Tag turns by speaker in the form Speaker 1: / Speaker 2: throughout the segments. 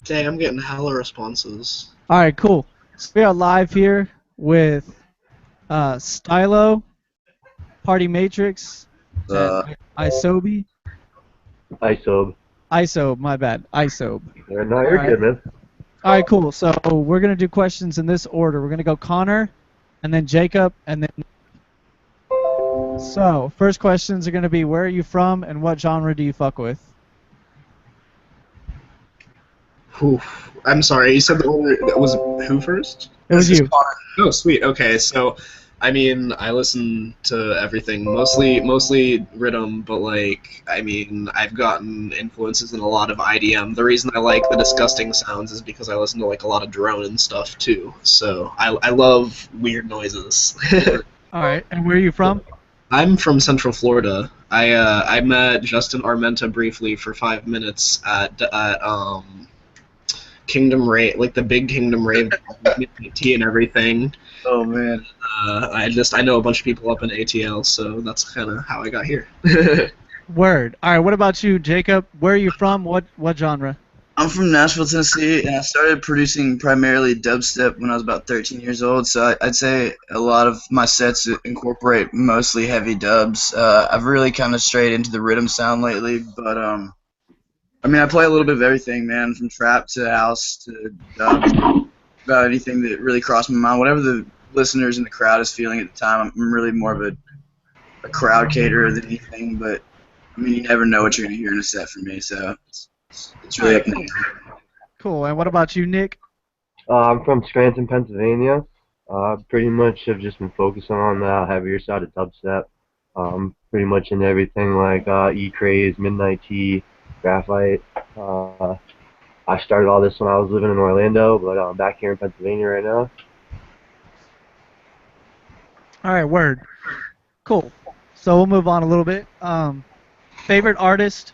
Speaker 1: Dang, I'm getting hella responses.
Speaker 2: All right, cool. So we are live here with Stylo, Party Matrix, and
Speaker 3: Uh,
Speaker 2: Isobe.
Speaker 4: Isobe.
Speaker 2: Isobe, my bad. Isobe.
Speaker 4: No,
Speaker 2: All
Speaker 4: you're
Speaker 2: right.
Speaker 4: good, man.
Speaker 2: All right, cool. So we're gonna do questions in this order. We're gonna go Connor, and then Jacob, and then. So first questions are gonna be where are you from and what genre do you fuck with?
Speaker 1: Oof. I'm sorry, you said the order that was who first?
Speaker 2: It was
Speaker 3: this is
Speaker 2: you.
Speaker 3: Connor.
Speaker 1: Oh, sweet. Okay, so I mean, I listen to everything, mostly rhythm, but like, I mean, I've gotten influences in a lot of IDM. The reason I like the disgusting sounds is because I listen to like a lot of drone and stuff too. So I love weird noises.
Speaker 2: All right, and where are you from?
Speaker 1: I'm from Central Florida. I met Justin Armenta briefly for 5 minutes at Kingdom Rave, like the big Kingdom Rave, tea and everything.
Speaker 3: Oh man.
Speaker 1: I know a bunch of people up in ATL, so that's kind of how I got here.
Speaker 2: Word. All right, what about you, Jacob? Where are you from? What genre?
Speaker 3: I'm from Nashville, Tennessee, and I started producing primarily dubstep when I was about 13 years old. So I'd say a lot of my sets incorporate mostly heavy dubs. I've really kind of strayed into the rhythm sound lately, but I mean, I play a little bit of everything, man, from trap to house to dub, about anything that really crossed my mind. Whatever the listeners in the crowd is feeling at the time, I'm really more of a crowd caterer than anything. But I mean, you never know what you're gonna hear in a set from me, so it's
Speaker 2: All
Speaker 3: really
Speaker 2: right,
Speaker 3: up in the
Speaker 2: cool.
Speaker 3: air.
Speaker 2: Cool. And what about you, Nick?
Speaker 4: I'm from Scranton, Pennsylvania. Pretty much have just been focusing on the heavier side of dubstep. Pretty much in everything like E-Craze, Midnight Tea, Graphite. I started all this when I was living in Orlando, but I'm back here in Pennsylvania right now.
Speaker 2: All right, word. Cool. So we'll move on a little bit. Favorite artist,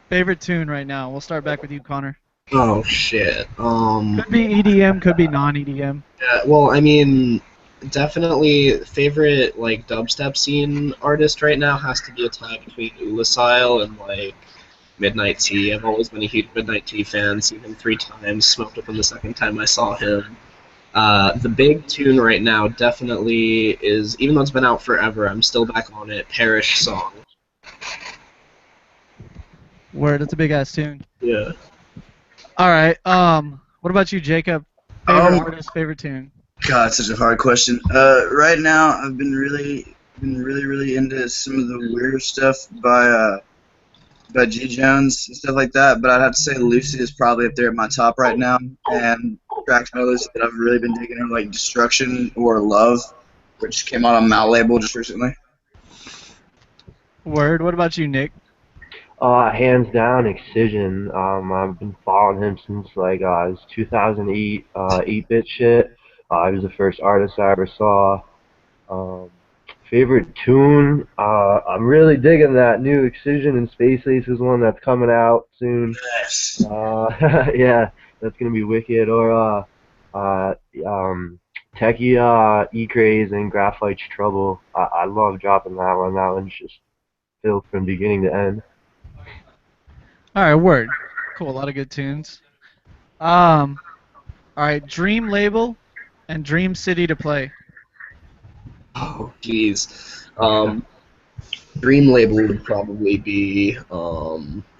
Speaker 2: favorite tune right now. We'll start back with you, Connor.
Speaker 1: Oh shit.
Speaker 2: Could be EDM, could be non-EDM.
Speaker 1: Well, I mean, definitely favorite like dubstep scene artist right now has to be a tie between Ulasile and like Midnight Tea. I've always been a huge Midnight Tea fan. Seen him 3 times. Smoked with him the second time I saw him. The big tune right now definitely is, even though it's been out forever, I'm still back on it. Parish Song.
Speaker 2: Word. It's a big ass tune.
Speaker 1: Yeah.
Speaker 2: All right. What about you, Jacob? Favorite
Speaker 3: Um,
Speaker 2: artist, favorite tune.
Speaker 3: God, it's such a hard question. Right now, I've been really into some of the weirder stuff by G Jones and stuff like that. But I'd have to say Lucid is probably up there at my top right now. And tracks by Lucid that I've really been digging are like Destruction or Love, which came out on Mal label just recently.
Speaker 2: Word. What about you, Nick?
Speaker 4: Hands down, Excision. I've been following him since like his 2008 8-bit shit. He was the first artist I ever saw. Um, Favorite tune? I'm really digging that new Excision and Space Aces one that's coming out soon.
Speaker 3: Yes.
Speaker 4: Yeah, that's gonna be wicked. Or uh, um, Techie, E-Craze and Graphite's Trouble. I love dropping that one. That one's just filled from beginning to end.
Speaker 2: All right. Word. Cool. A lot of good tunes. All right. Dream label and Dream city to play.
Speaker 1: Oh, jeez. Dream label would probably be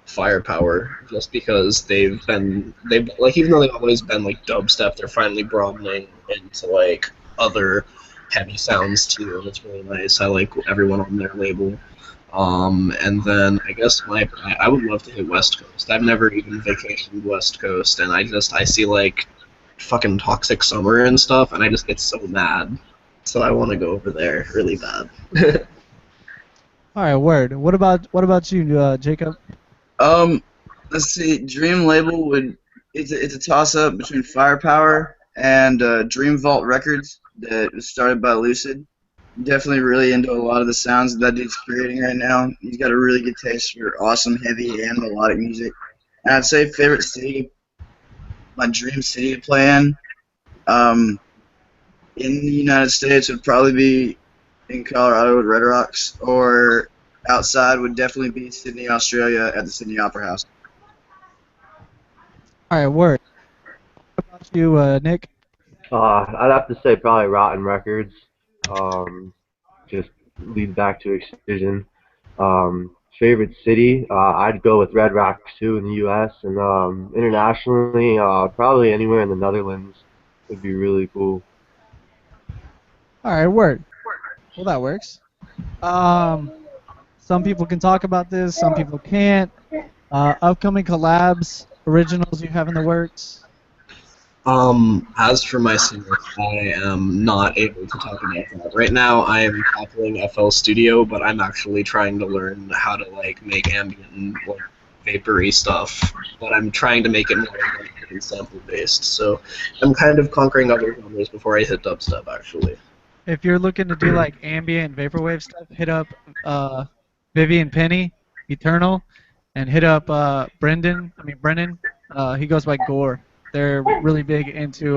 Speaker 1: Firepower, just because they've like, even though they've always been like dubstep, they're finally broadening into like other heavy sounds too, and it's really nice. I like everyone on their label. And then I guess I would love to hit West Coast. I've never even vacationed West Coast, and I see like fucking Toxic Summer and stuff, and I just get so mad. So I want to go over there really bad.
Speaker 2: All right. Word. What about you, Jacob?
Speaker 3: Um, let's see. Dream label would it's a toss up between Firepower and Dream Vault Records that was started by Lucid. Definitely really into a lot of the sounds that dude's creating right now. He's got a really good taste for awesome, heavy, and melodic music. And I'd say favorite city, my dream city to play um, in the United States would probably be in Colorado at Red Rocks, or outside would definitely be Sydney, Australia at the Sydney Opera House.
Speaker 2: All right. Word. You, Nick?
Speaker 4: I'd have to say probably Rotten Records. Just lead back to Excision. Favorite city? I'd go with Red Rocks too in the U.S. and internationally, probably anywhere in the Netherlands would be really cool.
Speaker 2: All right, word. Well, that works. Um, some people can talk about this, some people can't. Upcoming collabs, originals you have in the works.
Speaker 1: As for myself, I am not able to talk about that. Right now, I am tackling FL Studio, but I'm actually trying to learn how to like make ambient and like vapory stuff. But I'm trying to make it more organic and sample based. So I'm kind of conquering other genres before I hit dubstep. Actually,
Speaker 2: If you're looking to do like ambient vaporwave stuff, hit up Vivian Penny, Eternal, and hit up Brennan. He goes by Gore. They're really big into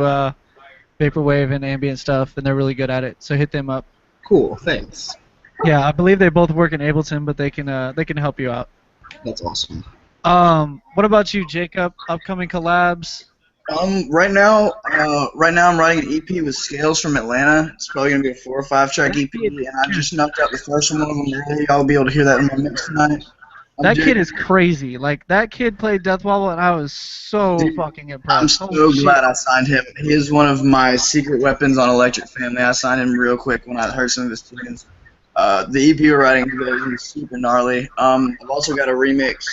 Speaker 2: vaporwave and ambient stuff, and they're really good at it. So hit them up.
Speaker 1: cool. Thanks.
Speaker 2: Yeah, I believe they both work in Ableton, but they can help you out.
Speaker 1: That's awesome.
Speaker 2: What about you, Jacob? Upcoming collabs?
Speaker 3: Right now I'm writing an EP with Scales from Atlanta. It's probably gonna be a 4 or 5 track EP, and I just knocked out the first one of them earlier. Y'all will be able to hear that in my mix tonight.
Speaker 2: That kid is crazy. Like that kid played Death Wobble, and I was so
Speaker 3: Dude,
Speaker 2: fucking
Speaker 3: I'm
Speaker 2: impressed.
Speaker 3: so
Speaker 2: Holy shit.
Speaker 3: glad I signed him. He is one of my secret weapons on Electric Family. I signed him real quick when I heard some of his tunes. The EP we're writing together is super gnarly. I've also got a remix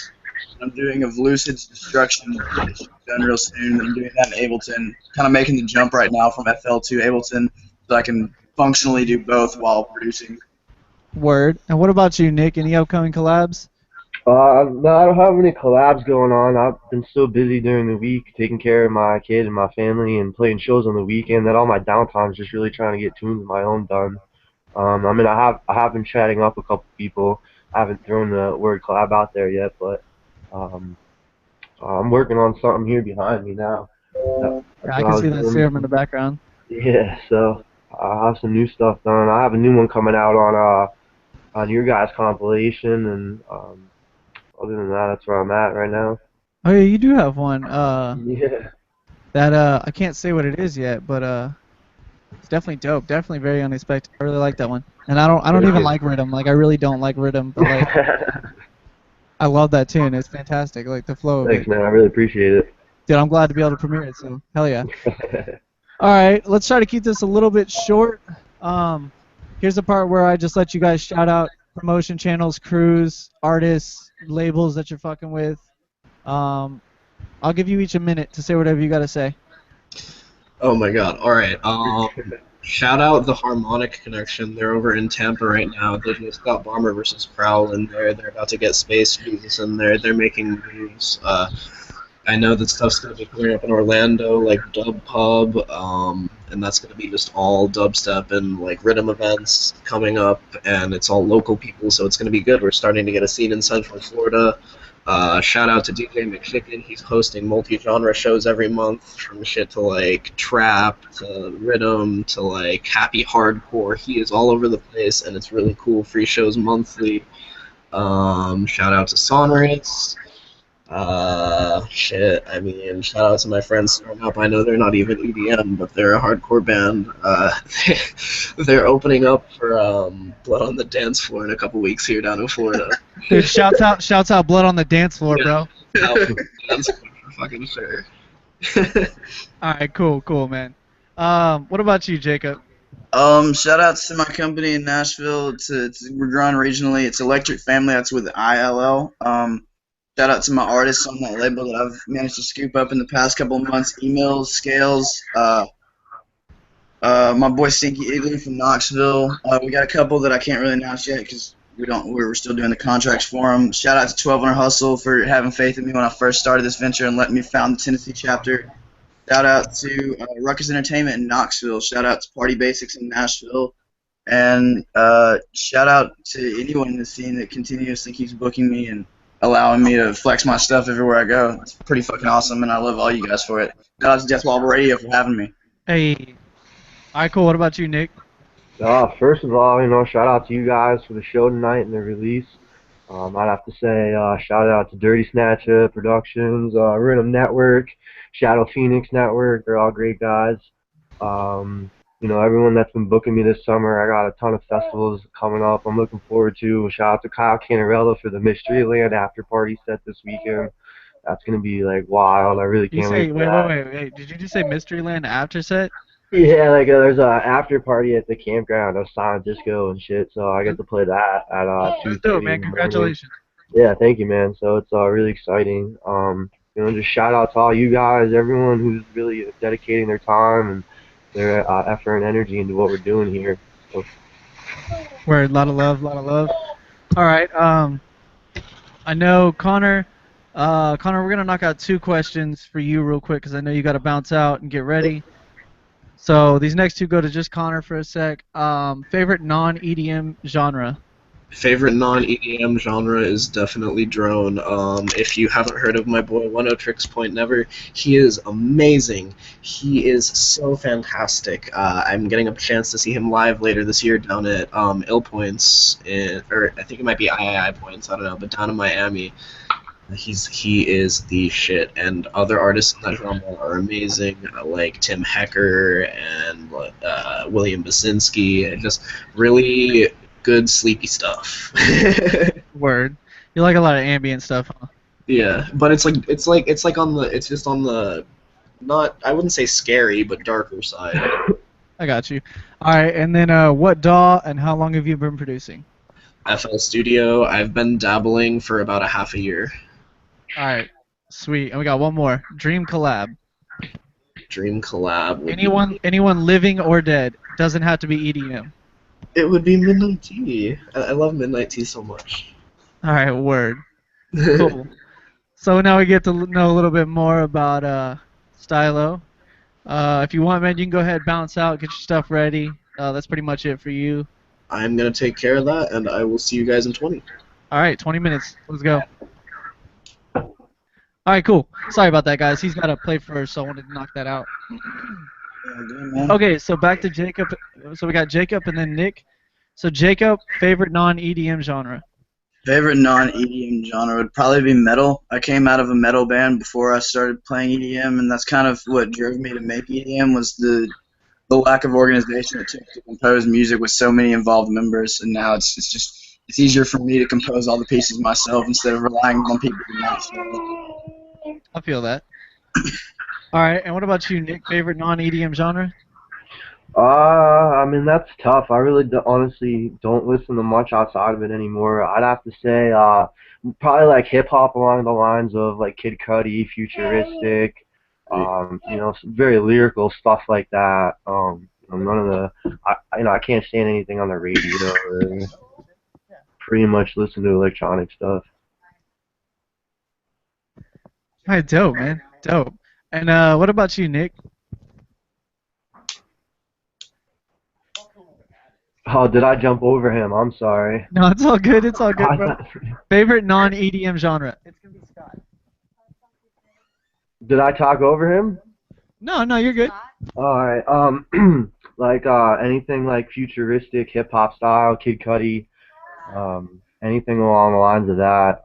Speaker 3: I'm doing of Lucid's Destruction that should be done real soon. I'm doing that in Ableton. Kind of making the jump right now from FL to Ableton so I can functionally do both while producing.
Speaker 2: Word. And what about you, Nick? Any upcoming collabs?
Speaker 4: No, I don't have any collabs going on. I've been so busy during the week taking care of my kid and my family and playing shows on the weekend that all my downtime is just really trying to get tunes of my own done. I mean, I have been chatting up a couple people. I haven't thrown the word collab out there yet, but um, I'm working on something here behind me now. That's
Speaker 2: Yeah, I
Speaker 4: what I
Speaker 2: can
Speaker 4: was
Speaker 2: see that
Speaker 4: doing.
Speaker 2: serum in the background.
Speaker 4: Yeah, so I have some new stuff done. I have a new one coming out on your guys' compilation, and other than that, that's where I'm at right now.
Speaker 2: Oh yeah, you do have one.
Speaker 4: Yeah,
Speaker 2: That I can't say what it is yet, but it's definitely dope. Definitely very unexpected. I really like that one. And I don't
Speaker 4: thank
Speaker 2: even
Speaker 4: you.
Speaker 2: like rhythm. Like I really don't like rhythm, but like I love that tune. It's fantastic. Like the flow of
Speaker 4: Thanks,
Speaker 2: it.
Speaker 4: man. I really appreciate
Speaker 2: Dude, I'm glad to be able to premiere it. So hell yeah.
Speaker 4: it.
Speaker 2: All right, let's try to keep this a little bit short. Um, Here's the part where I just let you guys shout out promotion channels, crews, artists, labels that you're fucking with. Um, I'll give you each a minute to say whatever you got to say.
Speaker 1: Oh my god. All right. Shout out the Harmonic Connection. They're over in Tampa right now. They just got Bomber versus Prowl in there. They're about to get Space Jesus in there. They're making moves. I know that stuff's going to be clearing up in Orlando, like Dub Pub, and that's going to be just all dubstep and like rhythm events coming up, and it's all local people, so it's going to be good. We're starting to get a scene in Central Florida. Shout out to DJ McChicken. He's hosting multi-genre shows every month, from shit to like trap to rhythm to like happy hardcore. He is all over the place, and it's really cool. Free shows monthly. Shout out to Sonorous. Shit. I mean, shout out to my friends Storm Up. I know they're not even EDM, but they're a hardcore band. They're opening up for Blood on the Dance Floor in a couple weeks here down in Florida.
Speaker 2: Dude, shouts out, blood on the dance floor, bro.
Speaker 1: Out for dance floor for fucking sure.
Speaker 2: All right, cool, man. What about you, Jacob?
Speaker 3: Shout out to my company in Nashville. We're growing regionally. It's Electric Family. That's with ILL. Shout out to my artists on that label that I've managed to scoop up in the past couple of months. Emails, Scales, my boy Stinky Igloo from Knoxville. We got a couple that I can't really announce yet because we're still doing the contracts for them. Shout out to 1200 Hustle for having faith in me when I first started this venture and letting me found the Tennessee chapter. Shout out to Ruckus Entertainment in Knoxville. Shout out to Party Basics in Nashville. And shout out to anyone in the scene that continuously keeps booking me and allowing me to flex my stuff everywhere I go. It's pretty fucking awesome, and I love all you guys for it. Shout out to Death Wobble Radio for having me.
Speaker 2: Hey. All right, cool. What about you, Nick?
Speaker 4: First of all, shout out to you guys for the show tonight and the release. I'd have to say shout out to Dirty Snatcher Productions, Rhythm Network, Shadow Phoenix Network. They're all great guys. Everyone that's been booking me this summer. I got a ton of festivals coming up. I'm looking forward to. Shout out to Kyle Canarella for the Mystery Land after party set this weekend. That's gonna be like wild. I really
Speaker 2: You
Speaker 4: can't wait
Speaker 2: say
Speaker 4: for
Speaker 2: wait, wait,
Speaker 4: that.
Speaker 2: wait, wait. Did you just say Mysteryland after set?
Speaker 4: Yeah, like there's a after party at the campground, a silent disco and shit. So I get
Speaker 2: That's
Speaker 4: to play that at
Speaker 2: that's dope,
Speaker 4: 2:30
Speaker 2: man.
Speaker 4: in the morning.
Speaker 2: Congratulations.
Speaker 4: Yeah, thank you, man. So it's really exciting. Just shout out to all you guys, everyone who's really dedicating their time and their effort and energy into what we're doing here. So,
Speaker 2: Word, lot of love, lot of love. All right. I know Connor. Connor, we're gonna knock out two questions for you real quick because I know you got to bounce out and get ready. So these next two go to just Connor for a sec. Favorite non-EDM genre?
Speaker 1: Favorite non-EDM genre is definitely drone. If you haven't heard of my boy One O Tricks Point Never, he is amazing. He is so fantastic. I'm getting a chance to see him live later this year down at Ill Points, or I think it might be III Points. I don't know, but down in Miami. He is the shit, and other artists in that genre are amazing, like Tim Hecker and William Basinski, and just really good sleepy stuff.
Speaker 2: Word. You like a lot of ambient stuff, huh?
Speaker 1: Yeah, but it's like on the it's just on the not I wouldn't say scary but darker side.
Speaker 2: I got you. All right, and then what DAW and how long have you been producing?
Speaker 1: FL Studio, I've been dabbling for about a half a year.
Speaker 2: All right, sweet. And we got one more. Dream collab.
Speaker 1: Dream collab would be
Speaker 2: Anyone living or dead. Doesn't have to be EDM.
Speaker 1: it would be Midnight Tea. I love Midnight Tea so much.
Speaker 2: All right, word. Cool. So now we get to know a little bit more about Stylo. If you want, man, you can go ahead, bounce out, get your stuff ready. That's pretty much it for you.
Speaker 1: I'm gonna take care of that, and I will see you guys in 20.
Speaker 2: All right, 20 minutes. Let's go. All right, cool. Sorry about that, guys. He's got to play first, so I wanted to knock that out.
Speaker 3: Yeah, good, man.
Speaker 2: Okay, so back to Jacob. So we got Jacob and then Nick. So Jacob, favorite non-EDM genre?
Speaker 3: Favorite non-EDM genre would probably be metal. I came out of a metal band before I started playing EDM, and that's kind of what drove me to make EDM was the lack of organization it took to compose music with so many involved members. And now it's easier for me to compose all the pieces myself instead of relying on people to match them.
Speaker 2: I feel that. All right, and what about you, Nick? Favorite non-EDM genre?
Speaker 4: that's tough. I really honestly don't listen to much outside of it anymore. I'd have to say, probably like hip hop along the lines of like Kid Cudi, futuristic, very lyrical stuff like that. None of I can't stand anything on the radio. Or pretty much listen to electronic stuff.
Speaker 2: All right, dope, man. Dope. And what about you, Nick?
Speaker 4: Oh, did I jump over him? I'm sorry.
Speaker 2: No, it's all good. It's all good,
Speaker 4: I
Speaker 2: bro.
Speaker 4: thought-
Speaker 2: Favorite non-EDM genre? It's gonna be Scott.
Speaker 4: Did I talk over him?
Speaker 2: No, no, you're good.
Speaker 4: All right. Like anything like futuristic hip hop style, Kid Cudi, anything along the lines of that.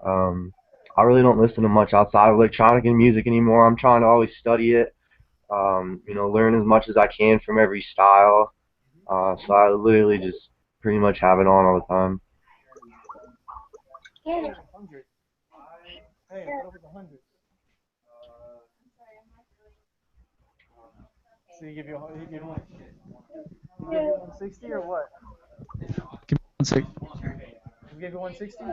Speaker 4: I really don't listen to much outside of electronic and music anymore. I'm trying to always study it. Learn as much as I can from every style. So I literally just pretty much have it on all the time.
Speaker 2: So he give you 160 or what? Give me 160. He gave you 160?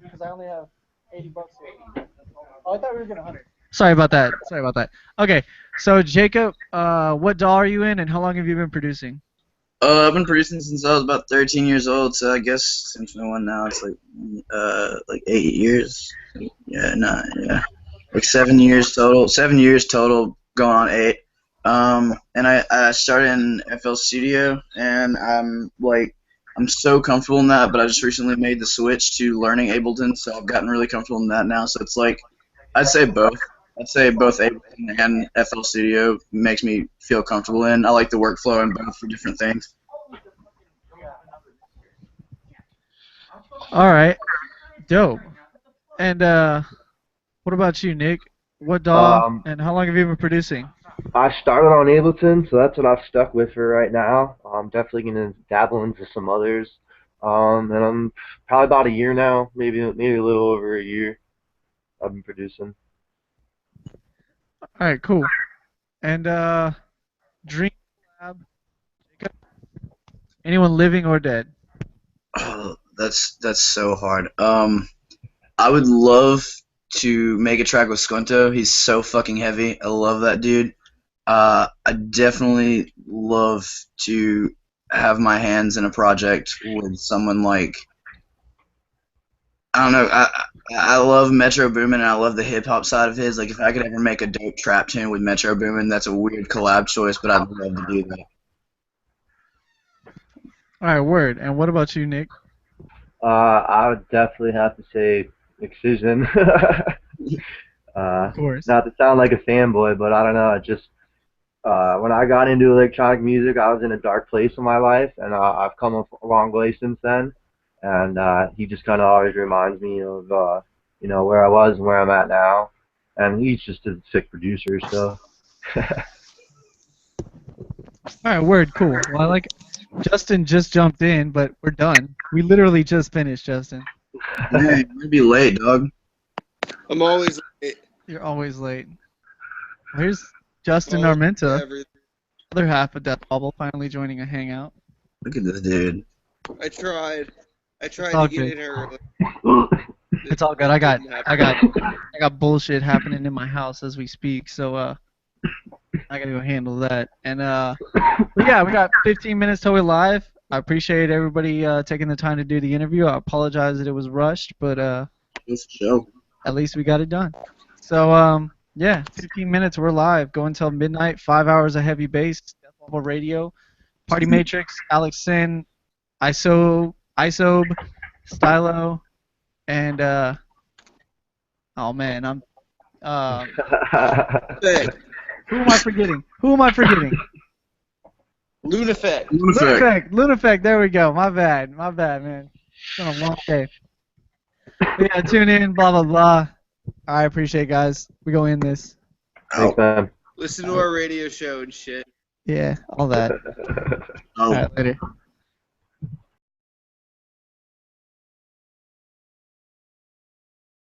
Speaker 2: Because I only have $80 here. Oh, I thought we were getting 100. Sorry about that. Sorry about that. Okay, so Jacob, what DAW are you in, and how long have you been producing?
Speaker 3: I've been producing since I was about 13 years old, so I guess since no one now, it's like 8 years. Like 7 years total. 7 years total, going on 8. And I started in FL Studio, and I'm so comfortable in that, but I just recently made the switch to learning Ableton, so I've gotten really comfortable in that now. So it's like I'd say both. I'd say both Ableton and FL Studio makes me feel comfortable in. I like the workflow in both for different things.
Speaker 2: All right, dope. And what about you, Nick? What DAW
Speaker 4: Um,
Speaker 2: and how long have you been producing?
Speaker 4: I started on Ableton, so that's what I've stuck with for right now. I'm definitely gonna dabble into some others. And I'm probably about a year now, maybe a little over a year. I've been producing.
Speaker 2: All right, cool. And Dream Lab, Jacob? Anyone living or dead?
Speaker 3: Oh, that's so hard. I would love to make a track with Squinto. He's so fucking heavy. I love that dude. I definitely love to have my hands in a project with someone like I don't know. I love Metro Boomin and I love the hip hop side of his. Like if I could ever make a dope trap tune with Metro Boomin, that's a weird collab choice, but I'd love to do that.
Speaker 2: All right, word. And what about you, Nick?
Speaker 4: I would definitely have to say Excision.
Speaker 2: Of course.
Speaker 4: Not to sound like a fanboy, but I don't know. It just when I got into electronic music, I was in a dark place in my life, and I've come a long way since then. And he just kind of always reminds me of where I was and where I'm at now. And he's just a sick producer, so.
Speaker 2: All right, word. Cool. Well, I like Justin just jumped in, but we're done. We literally just finished, Justin.
Speaker 3: Yeah, you might be late, dog.
Speaker 5: I'm always late.
Speaker 2: You're always late. Well, here's Justin
Speaker 5: Always
Speaker 2: Armenta,
Speaker 5: every-
Speaker 2: other half of Death Bubble, finally joining a hangout.
Speaker 3: Look at this dude.
Speaker 5: I tried. I tried
Speaker 2: all
Speaker 5: to get
Speaker 2: good.
Speaker 5: in early.
Speaker 2: It's all good. I got
Speaker 5: Didn't happen.
Speaker 2: bullshit happening in my house as we speak, so I gotta go handle that. And but yeah, we got 15 minutes till we're live. I appreciate everybody taking the time to do the interview. I apologize that it was rushed, but
Speaker 3: This show.
Speaker 2: at least we got it done. So yeah, 15 minutes. We're live. Go until midnight. 5 hours of heavy bass. Death Level Radio. Party Matrix. Alex Sin. Isobe. Stylo. And oh man, I'm
Speaker 5: Hey,
Speaker 2: who am I forgetting? Who am I forgetting?
Speaker 5: Lunafect.
Speaker 2: Lunafect. There we go. My bad, man. It's been a long day. But yeah, tune in. Blah blah blah. I appreciate it, guys. We go in this.
Speaker 4: Thanks, man.
Speaker 5: Listen to our radio show and shit.
Speaker 2: Yeah, all that. All
Speaker 3: Oh.
Speaker 2: right, later.